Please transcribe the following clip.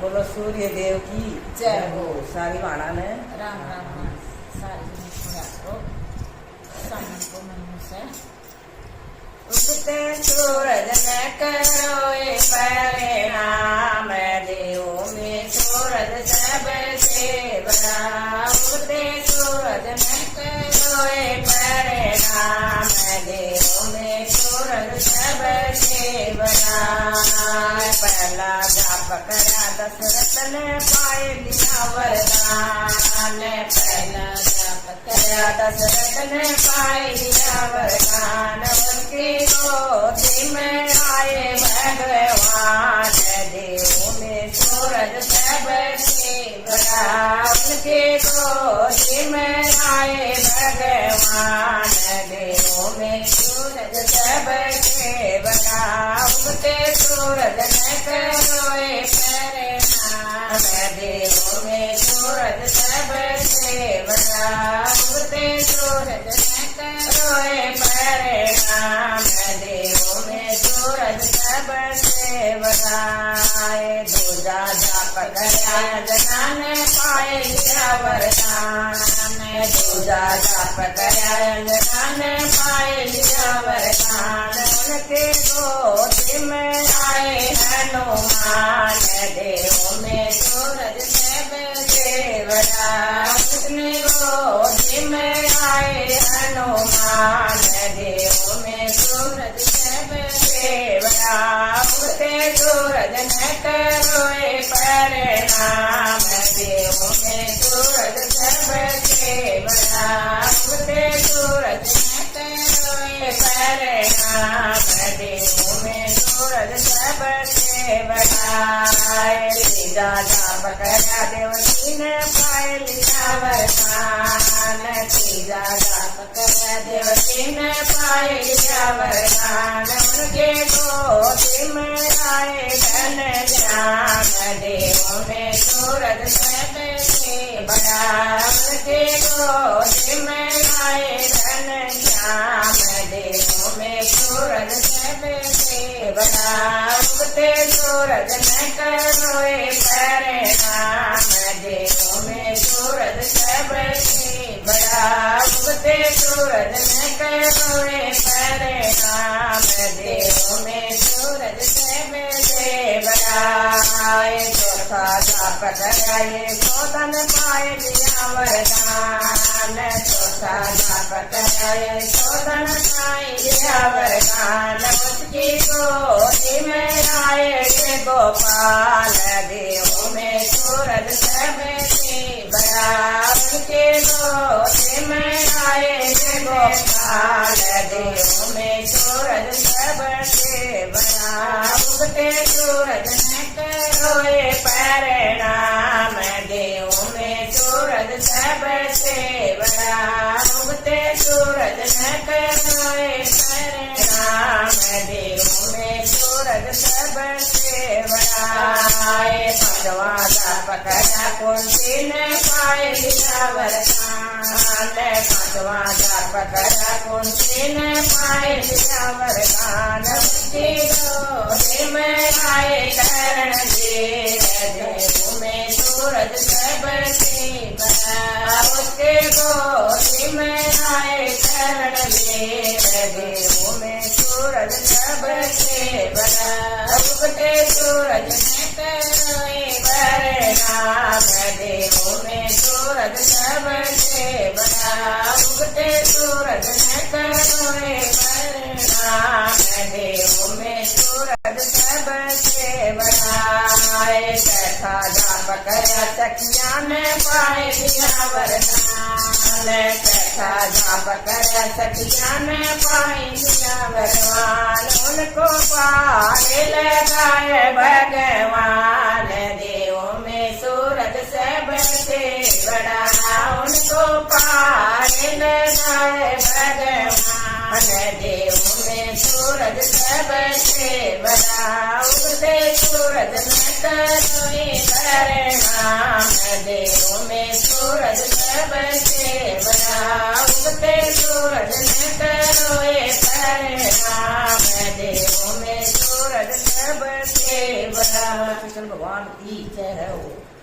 बोलो सूर्य देव की जय हो। सारी वाणा ने राम राम सारी को सामन को मन से उगते सूरज ने करो ये परिणाम देव में सूरज सबसे बड़ा। उगते सूरज ने करो ये परिणाम देव में सूरज सबसे बड़ा। पहला जाप करा दशरथ ने पाए लिया वरदान। पहला जाप करा दशरथ ने पाए लिया वरदान। उनकी गोदी में आए भगवान देव में सूरज सबसे बड़ा। उनकी गोदी में आए भगवान देव में सूरज सबसे बड़ा। उगते सूरज ने करो ये परिणाम देव में सूरज सबसे बड़ा। उगते सूरज ने करो ये परिणाम देव में सूरज सबसे बड़ा। दूजा जाप करा जना ने पाए लिया वरदान। दूजा जाप करा जना ने पाए लिया वरदान। उनके गोदी में आए हनुमान देव में सूरज सबसे बड़ा। उसने गोदी में आए हनुमान देव में सूरज सबसे बड़ा। उगते सूरज ने करो ये परिणाम देव में सूरज सबसे बड़ा। उगते सूरज ने करो ये परिणाम देव में सूरज सबसे बड़ा। तीजा जाप करा देवकी ने पाए लिया वरदान। तीजा जाप करा देवकी ने पाए लिया वरदान। उनके गोदी में आए धन ज्ञान देव में सूरज सबसे बड़ा। उनके गोदी में आए धन ज्ञान देव में सूरज सबसे बड़ा। उगते सूरज ने करो ये परिणाम देव में सूरज सबसे बड़ा। उगते सूरज ने करो ये परिणाम देव में सूरज सबसे बड़ा। चौथा जाप करा ये शोधन पाए लिया वरदान। चौथा जाप करा ये शोधन पाए लिया वरदान। उसकी गोदी में आए थे गोपाल देव में सूरज सबसे बड़ा। उनके गोदी में आए थे गोपाल देव में सूरज सबसे बड़ा। उगते सूरज ने करो ये परिणाम देव में सूरज सबसे बड़ा। उगते सूरज ने करो ये परिणाम देव में सूरज सबसे बड़ा। पांचवा जाप करा कुंती ने पाए लिया वरदान। पांचवा जाप करा कुंती ने पाए लिया वरदान। उसकी गोदी में आए करण देव में सूरज सबसे बड़ा। उसके गोदी में आए करण देव में सूरज सबसे बड़ा। उगते सूरज ने करो ये परिणाम देव में सूरज सबसे बड़ा। उगते सूरज ने करो ये परिणाम देव में सूरज सबसे बड़ा। चौथा जाप करा सखिया ने पाए लिया वरदान। चौथा जाप करा सखिया ने पाए लिया वरदान। उनको पारे लगाए भगवान देव में सूरज सबसे बड़ा। उनको पारे लगाए भगवान देव में सूरज सबसे बड़ा। उगते सूरज ने करो ये परिणाम देव में सूरज सबसे बड़ा। उगते सूरज ने करो ये परिणाम देव में सूरज सबसे बड़ा। राम की जय हो।